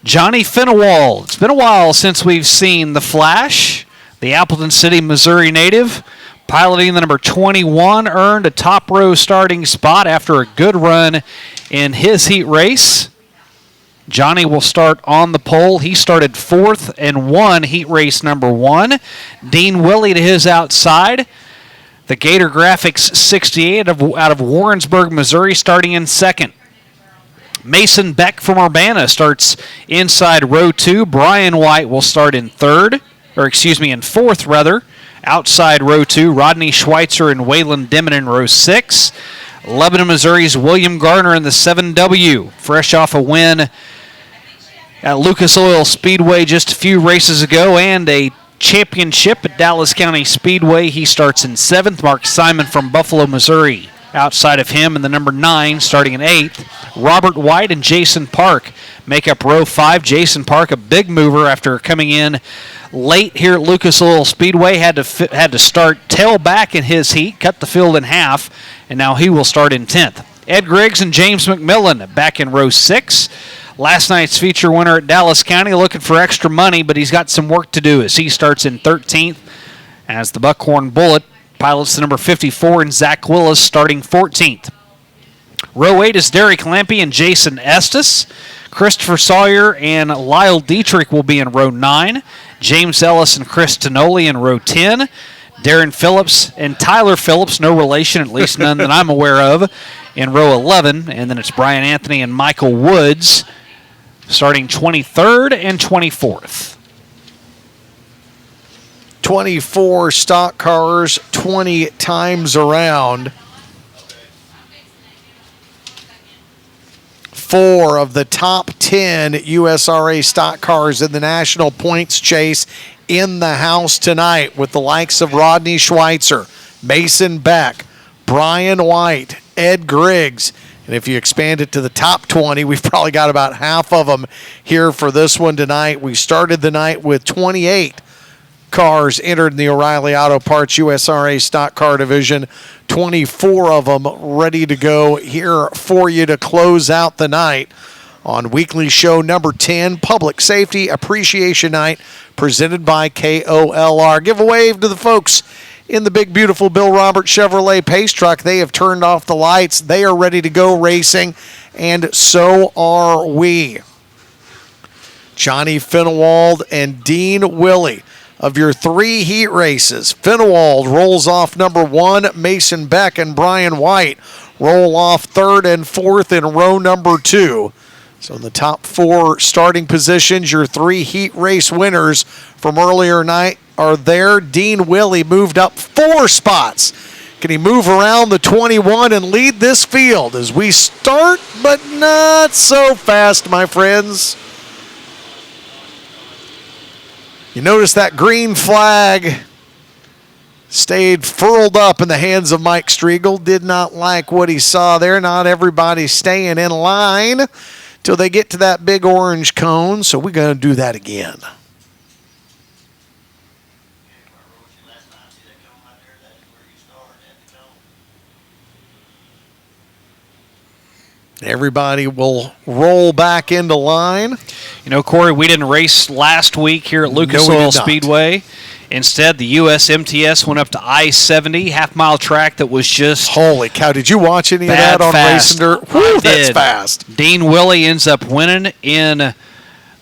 Johnny Finewald. It's been a while since we've seen the Flash, the Appleton City, Missouri native, piloting the number 21, earned a top row starting spot after a good run in his heat race. Johnny will start on the pole. He started 4th and won heat race number 1. Dean Willie to his outside. The Gator Graphics 68 out of Warrensburg, Missouri, starting in 2nd. Mason Beck from Urbana starts inside row 2. Brian White will start in 4th rather. Outside row 2, Rodney Schweitzer and Waylon Dimon in row 6. Lebanon, Missouri's William Garner in the 7W, fresh off a win at Lucas Oil Speedway just a few races ago and a championship at Dallas County Speedway. He starts in 7th. Mark Simon from Buffalo, Missouri. Outside of him in the number 9, starting in 8th, Robert White and Jason Park make up row 5. Jason Park, a big mover after coming in late here at Lucas Oil Speedway, had to start tail back in his heat, cut the field in half, and now he will start in 10th. Ed Griggs and James McMillan back in row 6. Last night's feature winner at Dallas County looking for extra money, but he's got some work to do as he starts in 13th as the Buckhorn Bullet pilots the number 54 and Zach Willis starting 14th. Row 8 is Derek Lampy and Jason Estes. Christopher Sawyer and Lyle Dietrich will be in row 9. James Ellis and Chris Tonoli in row 10. Darren Phillips and Tyler Phillips, no relation, at least none that I'm aware of, in row 11. And then it's Brian Anthony and Michael Woods starting 23rd and 24th. 24 stock cars, 20 times around. 4 of the top 10 USRA stock cars in the national points chase in the house tonight with the likes of Rodney Schweitzer, Mason Beck, Brian White, Ed Griggs. And if you expand it to the top 20, we've probably got about half of them here for this one tonight. We started the night with 28 cars entered in the O'Reilly Auto Parts USRA stock car division. 24 of them ready to go here for you to close out the night on weekly show number 10, Public Safety Appreciation Night, presented by KOLR. Give a wave to the folks in the big, beautiful Bill Roberts Chevrolet Pace Truck. They have turned off the lights. They are ready to go racing, and so are we. Johnny Finewald and Dean Willie. Of your 3 heat races, Finewald rolls off number 1. Mason Beck and Brian White roll off 3rd and 4th in row number 2. So in the top 4 starting positions, your 3 heat race winners from earlier night are there. Dean Willie moved up 4 spots. Can he move around the 21 and lead this field as we start, but not so fast, my friends? You notice that green flag stayed furled up in the hands of Mike Striegel. Did not like what he saw there. Not everybody staying in line till they get to that big orange cone. So we're going to do that again. Everybody will roll back into line. You know, Corey, we didn't race last week here at Lucas Oil Speedway. Instead, the USMTS went up to I-70, half-mile track that was just... Holy cow, did you watch any of that on Racing Dirt? Whew, that's fast. Dean Willie ends up winning in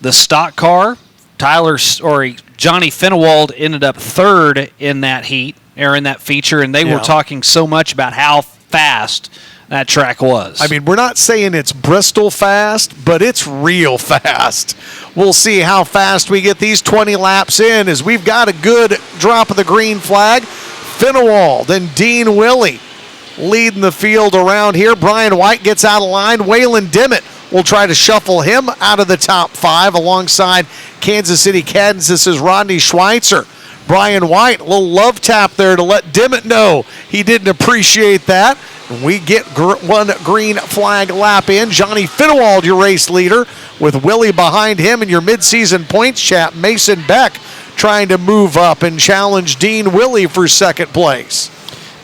the stock car. Johnny Finewald ended up 3rd in that heat, or in that feature, and they were talking so much about how fast that track was. I mean, we're not saying it's Bristol fast, but it's real fast. We'll see how fast we get these 20 laps in as we've got a good drop of the green flag. Finewald and Dean Willie leading the field around here. Brian White gets out of line. Waylon Dimmitt will try to shuffle him out of the top 5 alongside Kansas City Kansas's Rodney Schweitzer. Brian White, a little love tap there to let Dimmitt know he didn't appreciate that. We get one green flag lap in. Johnny Finewald, your race leader, with Willie behind him in your midseason points chat. Mason Beck trying to move up and challenge Dean Willie for 2nd place.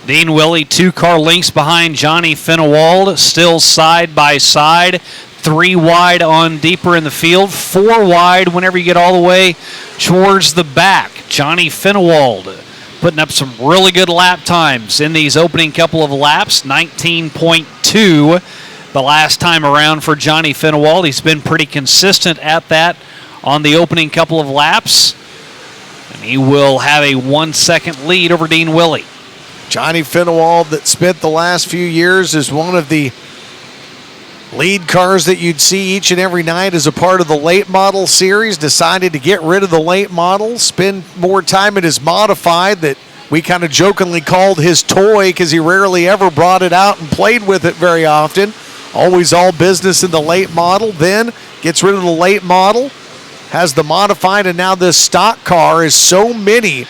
Dean Willie 2 car lengths behind Johnny Finewald, still side by side. 3 wide on deeper in the field, 4 wide whenever you get all the way towards the back. Johnny Finewald putting up some really good lap times in these opening couple of laps, 19.2 the last time around for Johnny Finewald. He's been pretty consistent at that on the opening couple of laps, and he will have a 1-second lead over Dean Willie. Johnny Finewald, that spent the last few years as one of the lead cars that you'd see each and every night as a part of the late model series, decided to get rid of the late model, spend more time in his modified that we kind of jokingly called his toy because he rarely ever brought it out and played with it very often. Always all business in the late model, then gets rid of the late model, has the modified, and now this stock car is so many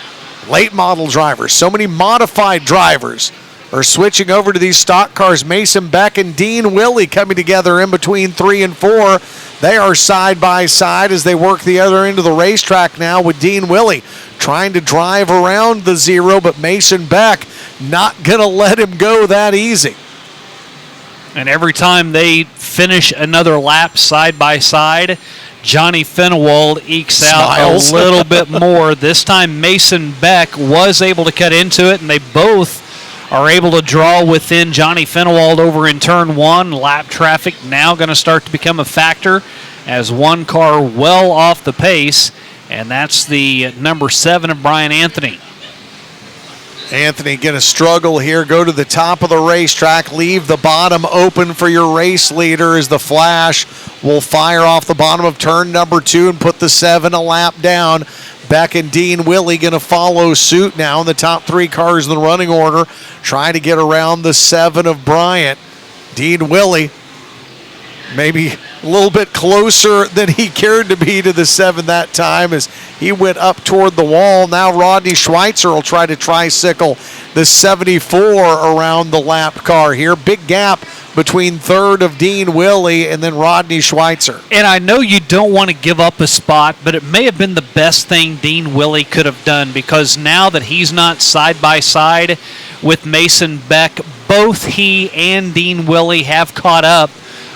late model drivers, so many modified drivers are switching over to these stock cars. Mason Beck and Dean Willie coming together in between 3 and 4. They are side by side as they work the other end of the racetrack now, with Dean Willie trying to drive around the 0, but Mason Beck not going to let him go that easy. And every time they finish another lap side by side, Johnny Finewald ekes out Smiles. a little bit more. This time Mason Beck was able to cut into it, and they both are able to draw within Johnny Finewald over in turn 1. Lap traffic now going to start to become a factor as one car well off the pace, and that's the number 7 of Brian Anthony. Anthony going to struggle here, go to the top of the racetrack, leave the bottom open for your race leader as the Flash will fire off the bottom of turn number 2 and put the 7 a lap down. Beck and Dean Willie going to follow suit now in the top 3 cars in the running order, trying to get around the 7 of Bryant. Dean Willie maybe a little bit closer than he cared to be to the 7 that time as he went up toward the wall. Now Rodney Schweitzer will try to tricycle the 74 around the lap car here. Big gap between 3rd of Dean Willie and then Rodney Schweitzer. And I know you don't want to give up a spot, but it may have been the best thing Dean Willie could have done, because now that he's not side by side with Mason Beck, both he and Dean Willie have caught up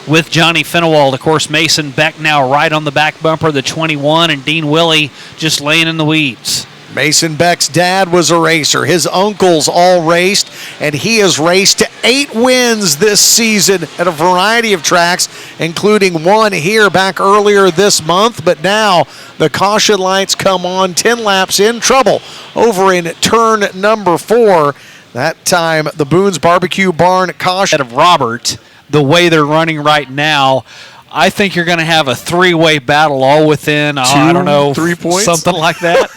with Johnny Finewald. Of course, Mason Beck now right on the back bumper of the 21, and Dean Willie just laying in the weeds. Mason Beck's dad was a racer. His uncles all raced, and he has raced to 8 wins this season at a variety of tracks, including one here back earlier this month. But now the caution lights come on, 10 laps in, trouble over in turn number 4. That time, the Boone's Barbecue Barn caution Of Robert, the way they're running right now, I think you're going to have a 3-way battle all within, I don't know, 3 points? something like that.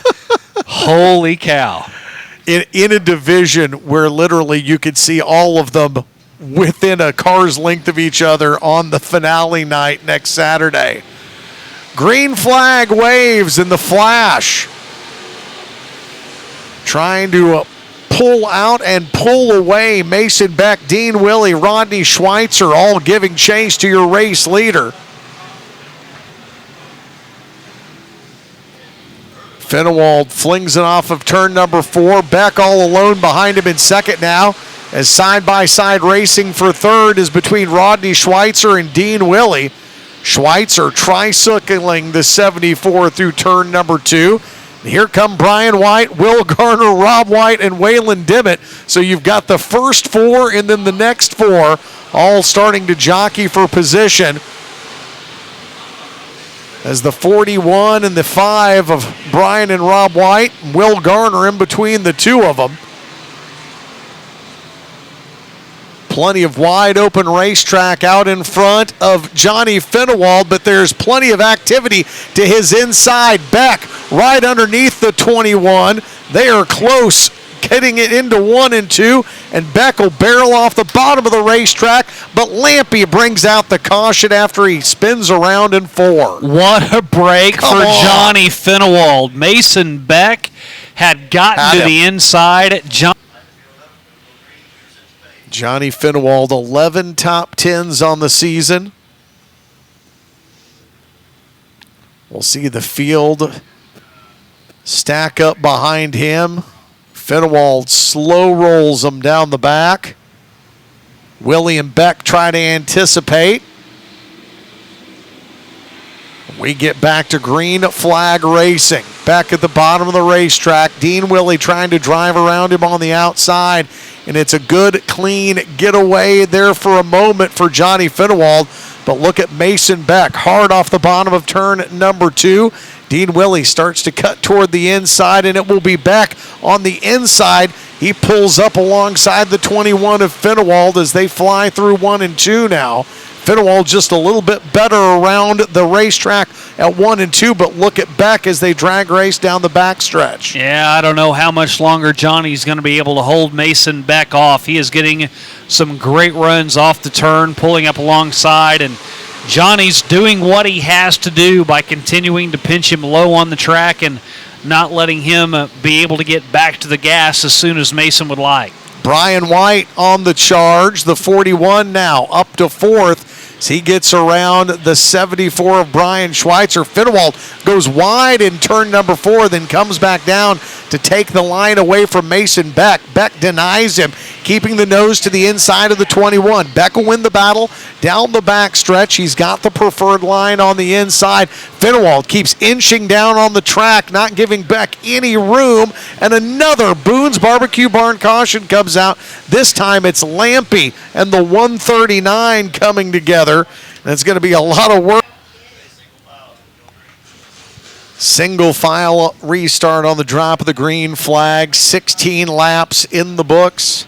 Holy cow. In a division where literally you could see all of them within a car's length of each other on the finale night next Saturday. Green flag waves in the Flash, trying to pull out and pull away Mason Beck, Dean Willie, Rodney Schweitzer, all giving chase to your race leader. Finewald flings it off of turn number 4. Beck all alone behind him in second now, as side-by-side racing for 3rd is between Rodney Schweitzer and Dean Willie. Schweitzer tricycling the 74 through turn number 2. Here come Brian White, Will Garner, Rob White, and Waylon Dimmitt. So you've got the first 4 and then the next 4 all starting to jockey for position, as the 41 and the 5 of Brian and Rob White, Will Garner in between the 2 of them. Plenty of wide open racetrack out in front of Johnny Finewald, but there's plenty of activity to his inside. Beck right underneath the 21. They are close, getting it into 1 and 2, and Beck will barrel off the bottom of the racetrack, but Lampy brings out the caution after he spins around in 4. What a break for Johnny Finewald. Mason Beck had gotten to the inside. Johnny Finewald, 11 top 10s on the season. We'll see the field stack up behind him. Finewald slow rolls them down the back. Willie and Beck try to anticipate. We get back to green flag racing. Back at the bottom of the racetrack, Dean Willie trying to drive around him on the outside, and it's a good, clean getaway there for a moment for Johnny Finewald. But look at Mason Beck, hard off the bottom of turn number 2. Dean Willie starts to cut toward the inside, and it will be Beck on the inside. He pulls up alongside the 21 of Finewald as they fly through 1 and 2 now. Finewald just a little bit better around the racetrack at 1 and 2, but look at Beck as they drag race down the backstretch. Yeah, I don't know how much longer Johnny's going to be able to hold Mason Beck off. He is getting some great runs off the turn, pulling up alongside, and Johnny's doing what he has to do by continuing to pinch him low on the track and not letting him be able to get back to the gas as soon as Mason would like. Brian White on the charge, the 41 now up to 4th. As he gets around the 74 of Brian Schweitzer. Finewald goes wide in turn number 4, then comes back down to take the line away from Mason Beck. Beck denies him, keeping the nose to the inside of the 21. Beck will win the battle down the back stretch. He's got the preferred line on the inside. Finewald keeps inching down on the track, not giving Beck any room. And another Boone's Barbecue Barn caution comes out. This time it's Lampy and the 139 coming together. And it's going to be a lot of work. Single file restart on the drop of the green flag. 16 laps in the books.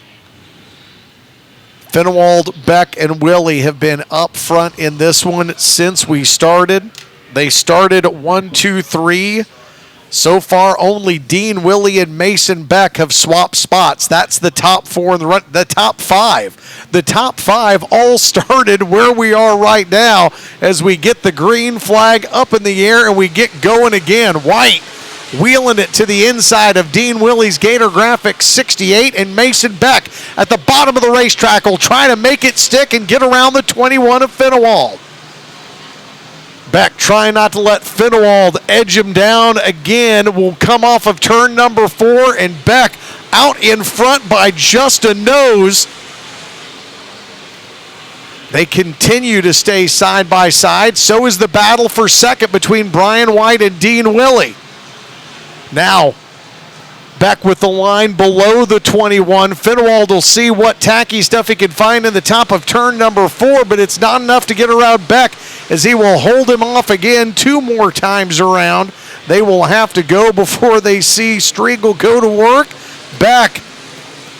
Finewald, Beck, and Willie have been up front in this one since we started. They started 1, 2, 3. So far, only Dean Willie and Mason Beck have swapped spots. That's the top 4 in the run. The top 5. The top 5 all started where we are right now as we get the green flag up in the air and we get going again. White wheeling it to the inside of Dean Willie's Gator Graphics 68, and Mason Beck at the bottom of the racetrack will try to make it stick and get around the 21 of Finewald. Beck trying not to let Finewald edge him down again. Will come off of turn number 4, and Beck out in front by just a nose. They continue to stay side by side. So is the battle for second between Brian White and Dean Willie. Now, Beck with the line below the 21. Finewald will see what tacky stuff he can find in the top of turn number 4, but it's not enough to get around Beck as he will hold him off again 2 more times around. They will have to go before they see Striegel go to work. Beck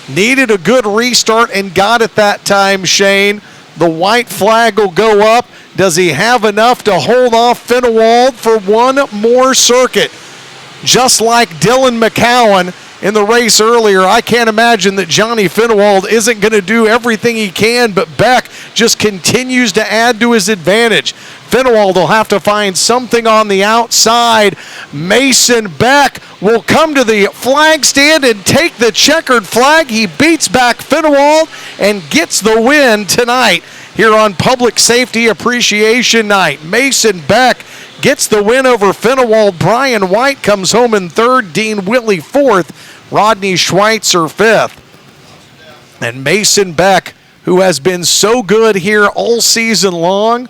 needed a good restart and got it that time, Shane. The white flag will go up. Does he have enough to hold off Finewald for one more circuit? Just like Dylan McCowan in the race earlier, I can't imagine that Johnny Finewald isn't going to do everything he can, but Beck just continues to add to his advantage. Finewald will have to find something on the outside. Mason Beck will come to the flag stand and take the checkered flag. He beats back Finewald and gets the win tonight here on Public Safety Appreciation Night. Mason Beck gets the win over Finewald. Brian White comes home in 3rd. Dean Willie 4th. Rodney Schweitzer 5th. And Mason Beck, who has been so good here all season long,